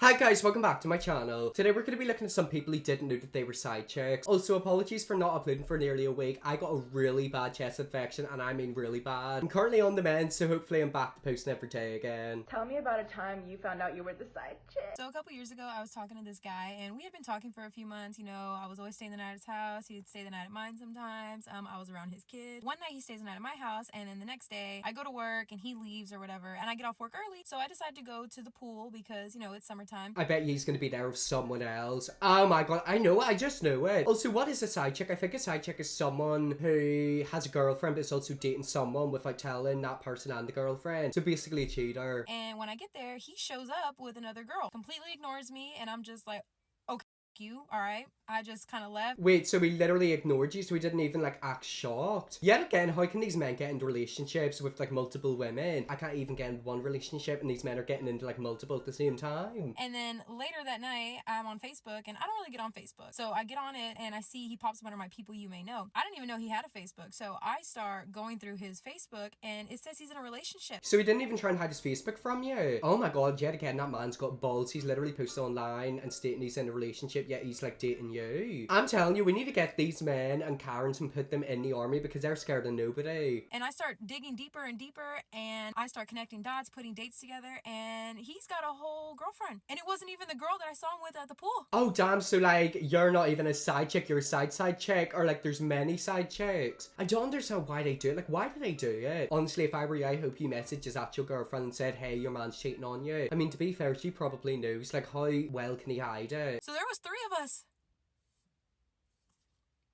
Hi guys, welcome back to my channel. Today we're going to be looking at some people who didn't know that they were side chicks. Also, apologies for not uploading for nearly a week. I got a really bad chest infection, and I mean really bad. I'm currently on the mend, so hopefully I'm back to posting every day again. Tell me about a time you found out you were the side chick. So a couple years ago, I was talking to this guy, and we had been talking for a few months. You know, I was always staying the night at his house. He'd stay the night at mine sometimes. I was around his kid. One night he stays the night at my house, and then the next day I go to work and he leaves or whatever, and I get off work early. So I decide to go to the pool because, you know, it's summertime. I bet he's going to be there with someone else. Oh my god, I know it, I just know it. Also, what is a side chick? I think a side chick is someone who has a girlfriend but is also dating someone without telling that person and the girlfriend. So basically a cheater. And when I get there, he shows up with another girl, completely ignores me, and I'm just like, okay, you, all right? I just kind of left. Wait, so he literally ignored you, so he didn't even like act shocked? Yet again, how can these men get into relationships with like multiple women? I can't even get into one relationship and these men are getting into like multiple at the same time. And then later that night, I'm on Facebook, and I don't really get on Facebook. So I get on it, and I see he pops up under my people you may know. I didn't even know he had a Facebook. So I start going through his Facebook, and it says he's in a relationship. So he didn't even try and hide his Facebook from you? Oh my god, yet again, that man's got balls. He's literally posted online and stating he's in a relationship, yet he's like dating you. I'm telling you, we need to get these men and Karens and put them in the army because they're scared of nobody. And I start digging deeper and deeper, and I start connecting dots, putting dates together, and he's got a whole girlfriend. And it wasn't even the girl that I saw him with at the pool. Oh damn, so like, you're not even a side chick, you're a side chick, or like there's many side chicks. I don't understand why they do it. Like, why do they do it? Honestly, if I were you, I hope you messaged his actual girlfriend and said, hey, your man's cheating on you. I mean, to be fair, she probably knows. Like, how well can he hide it? So there was 3 of us.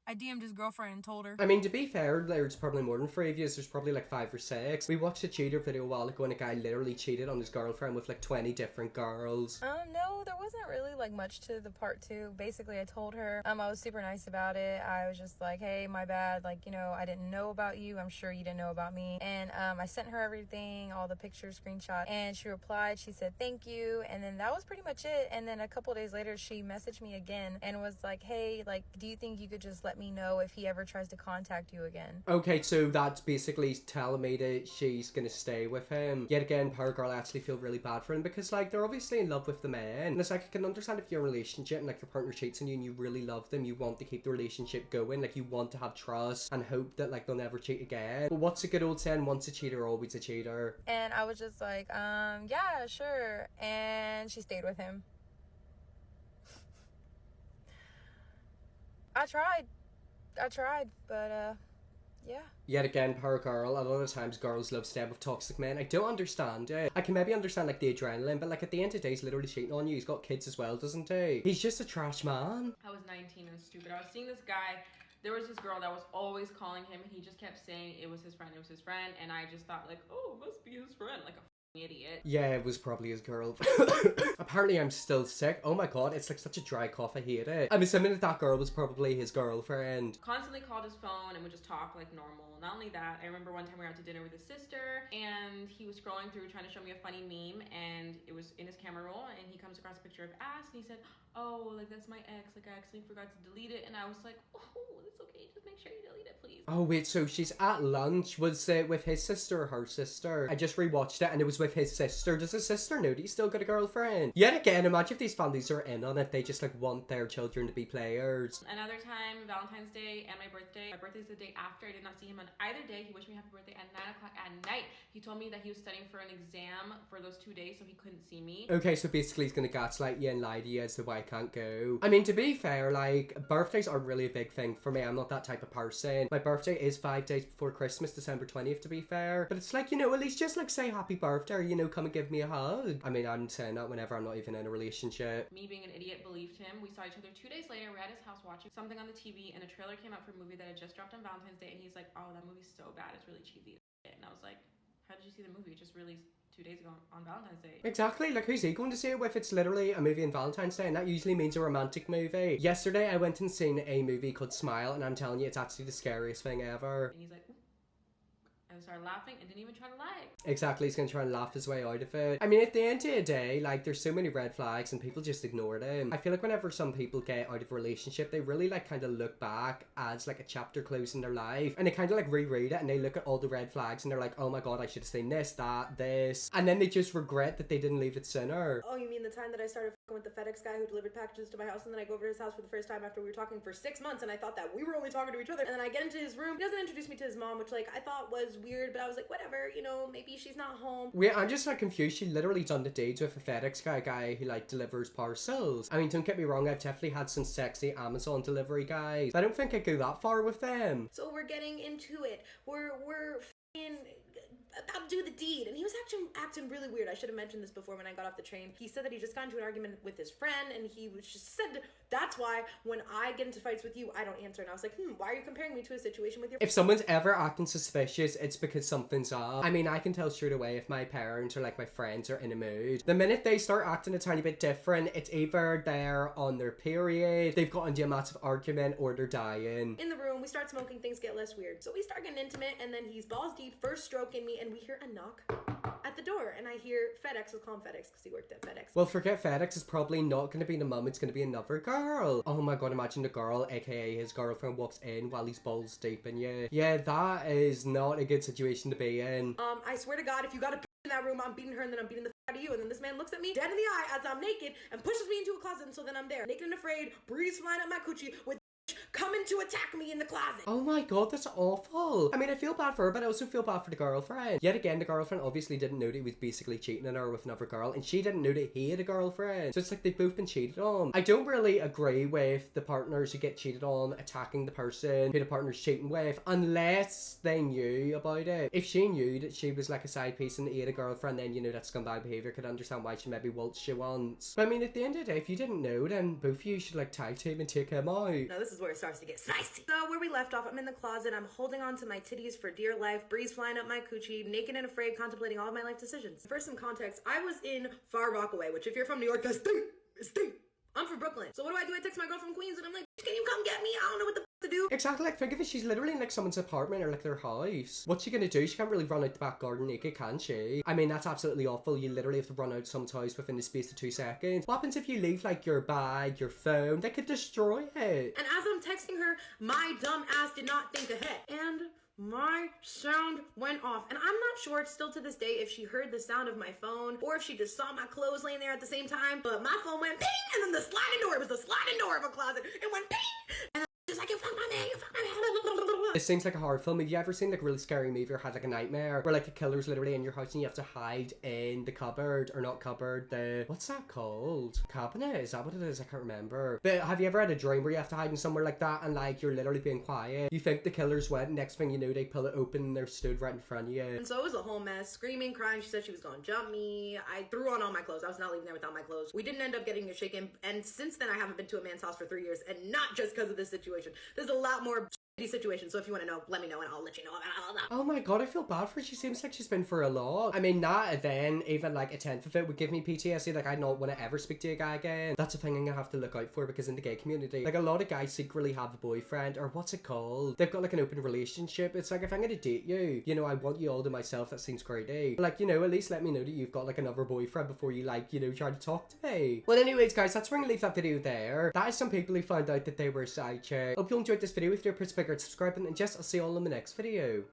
I DM'd his girlfriend and told her. I mean, to be fair, there's probably more than 3 of you. There's probably like 5 or 6. We watched a cheater video a while ago and a guy literally cheated on his girlfriend with like 20 different girls. No, there wasn't really like much to the part 2. Basically, I told her, I was super nice about it. I was just like, hey, my bad. Like, you know, I didn't know about you. I'm sure you didn't know about me. And I sent her everything, all the pictures, screenshot, and she replied. She said, thank you. And then that was pretty much it. And then a couple days later, she messaged me again and was like, hey, like, do you think you could just let me know if he ever tries to contact you again? Okay, so that's basically telling me that she's gonna stay with him. Yet again, poor girl, I actually feel really bad for him because like they're obviously in love with the man. And it's like I can understand if you're in a relationship and like your partner cheats on you and you really love them, you want to keep the relationship going, like you want to have trust and hope that like they'll never cheat again. But what's a good old saying? Once a cheater, always a cheater. And I was just like, yeah, sure. And she stayed with him. I tried, but yeah. Yet again, poor girl, a lot of times girls love staying with toxic men. I don't understand it. I can maybe understand like the adrenaline, but like at the end of the day, he's literally cheating on you. He's got kids as well, doesn't he? He's just a trash man. I was 19 and stupid. I was seeing this guy. There was this girl that was always calling him, and he just kept saying it was his friend, and I just thought like, oh, it must be his friend, like a idiot. Yeah, it was probably his girl. Apparently I'm still sick. Oh my god, it's like such a dry cough, I hate it. I'm assuming that that girl was probably his girlfriend. Constantly called his phone and would just talk like normal. Not only that, I remember one time we were out to dinner with his sister, and he was scrolling through trying to show me a funny meme, and it was in his camera roll, and he comes across a picture of ass, and he said, oh, like that's my ex, like I actually forgot to delete it. And I was like, oh, it's okay, just make sure you delete it, please. Oh wait, so she's at lunch. Was it with his sister or her sister? I just rewatched it and it was with his sister. Does his sister know that he's still got a girlfriend? Yet again, imagine if these families are in on it. They just like want their children to be players. Another time, Valentine's Day and my birthday. My birthday's the day after. I did not see him on either day. He wished me happy birthday at 9 o'clock at night. He told me that he was studying for an exam for those 2 days, so he couldn't see me. Okay, so basically he's gonna gaslight you and lie to you as to why I can't go. I mean, to be fair, like, birthdays aren't really a big thing for me. I'm not that type of person. My birthday is 5 days before Christmas, December 20th to be fair. But it's like, you know, at least just like say happy birthday or, you know, come and give me a hug. I mean, I'm saying that whenever I'm not even in a relationship. Me being an idiot believed him. We saw each other 2 days later. We're at his house watching something on the TV, and a trailer came out for a movie that had just dropped on Valentine's Day, and he's like, oh, that movie's so bad, it's really cheesy. And I was like, how did you see the movie? It just released 2 days ago on Valentine's Day. Exactly, like who's he going to see it with? It's literally a movie on Valentine's Day, and that usually means a romantic movie. Yesterday I went and seen a movie called Smile, and I'm telling you, it's actually the scariest thing ever. And he's like, ooh. and started laughing and didn't even try to lie. Exactly, he's gonna try and laugh his way out of it. I mean, at the end of the day, like, there's so many red flags and people just ignore them. I feel like whenever some people get out of a relationship, they really like kind of look back as like a chapter closing their life, and they kind of like reread it and they look at all the red flags and they're like, oh my god, I should have seen this, that, this, and then they just regret that they didn't leave it sooner. Oh, you mean the time that I started fucking with the FedEx guy who delivered packages to my house, and then I go over to his house for the first time after we were talking for 6 months, and I thought that we were only talking to each other, and then I get into his room, he doesn't introduce me to his mom, which like I thought was weird, but I was like, whatever, you know, maybe she's not home. Wait, I'm just like confused. She literally done the deeds with a FedEx guy who like delivers parcels. I mean, don't get me wrong, I've definitely had some sexy Amazon delivery guys, but I don't think I'd go that far with them. So we're getting into it. We're f***ing about to do the deed, and he was actually acting really weird. I should have mentioned this before when I got off the train. He said that he just got into an argument with his friend, and he was just said, that's why when I get into fights with you, I don't answer. And I was like, why are you comparing me to a situation with your... If someone's ever acting suspicious, it's because something's up. I mean, I can tell straight away if my parents or like my friends are in a mood. The minute they start acting a tiny bit different, it's either they're on their period, they've got into a massive argument, or they're dying. In the room, we start smoking, things get less weird. So we start getting intimate, and then he's balls deep, first stroking me, and we hear a knock at the door, and I hear FedEx. We'll call him FedEx because he worked at FedEx. Well, forget FedEx, it's probably not going to be the mum, it's going to be another girl. Oh my god, imagine the girl, aka his girlfriend, walks in while he's balls deep in you. Yeah, that is not a good situation to be in. I swear to God, if you got a in that room, I'm beating her, and then I'm beating the out of you, and then this man looks at me dead in the eye as I'm naked and pushes me into a closet, and so then I'm there, naked and afraid, breeze flying up my coochie with coming to attack me in the closet. Oh my god, that's awful. I mean, I feel bad for her, but I also feel bad for the girlfriend. Yet again, the girlfriend obviously didn't know that he was basically cheating on her with another girl, and she didn't know that he had a girlfriend. So it's like they've both been cheated on. I don't really agree with the partners who get cheated on attacking the person who the partner's cheating with, unless they knew about it. If she knew that she was like a side piece and he had a girlfriend, then you know that's scumbag behaviour. Could understand why she maybe waltzed you once. But I mean, at the end of the day, if you didn't know, then both of you should like tag team and take him out. Now this is where it starts to get spicy. So where we left off, I'm in the closet, I'm holding on to my titties for dear life, breeze flying up my coochie, naked and afraid, contemplating all of my life decisions. For some context, I was in Far Rockaway, which if you're from New York, that's stink. I'm from Brooklyn. So what do? I text my girl from Queens, and I'm like, can you come get me? I don't know what the to do. Exactly, like think of it, she's literally in like someone's apartment or like their house. What's she gonna do? She can't really run out the back garden naked, can she? I mean, that's absolutely awful. You literally have to run out someone's house within the space of 2 seconds. What happens if you leave like your bag, your phone? They could destroy it. And as I'm texting her, my dumb ass did not think ahead, and my sound went off. And I'm not sure, it's still to this day, if she heard the sound of my phone or if she just saw my clothes laying there at the same time, but my phone went ping, and then the sliding door, it was the sliding door of a closet, it went ping, and just like, you fucked my man, you fucked my man. This seems like a horror film. Have you ever seen like a really scary movie or had like a nightmare where like the killer's literally in your house and you have to hide in the cupboard, or not cupboard, the, what's that called? Cabinet? Is that what it is? I can't remember. But have you ever had a dream where you have to hide in somewhere like that and like you're literally being quiet? You think the killers went, next thing you know they pull it open and they're stood right in front of you. And so it was a whole mess, screaming, crying. She said she was gonna jump me. I threw on all my clothes. I was not leaving there without my clothes. We didn't end up getting a shaken, and since then I haven't been to a man's house for 3 years, and not just because of this situation. There's a lot more situation, so if you want to know, let me know and I'll let you know about all that. Oh my god, I feel bad for her. She seems like she's been for a lot. I mean, not then even like a tenth of it would give me PTSD. Like, I'd not want to ever speak to a guy again. That's a thing I'm gonna have to look out for, because in the gay community, like, a lot of guys secretly have a boyfriend, or what's it called? They've got like an open relationship. It's like, if I'm gonna date you, you know, I want you all to myself. That seems crazy. But, like, you know, at least let me know that you've got like another boyfriend before you, like, you know, try to talk to me. Well, anyways, guys, that's where I'm gonna leave that video there. That is some people who found out that they were a side chick. Hope you enjoyed this video. If you're a bigger, subscribe, and just I'll see you all in the next video.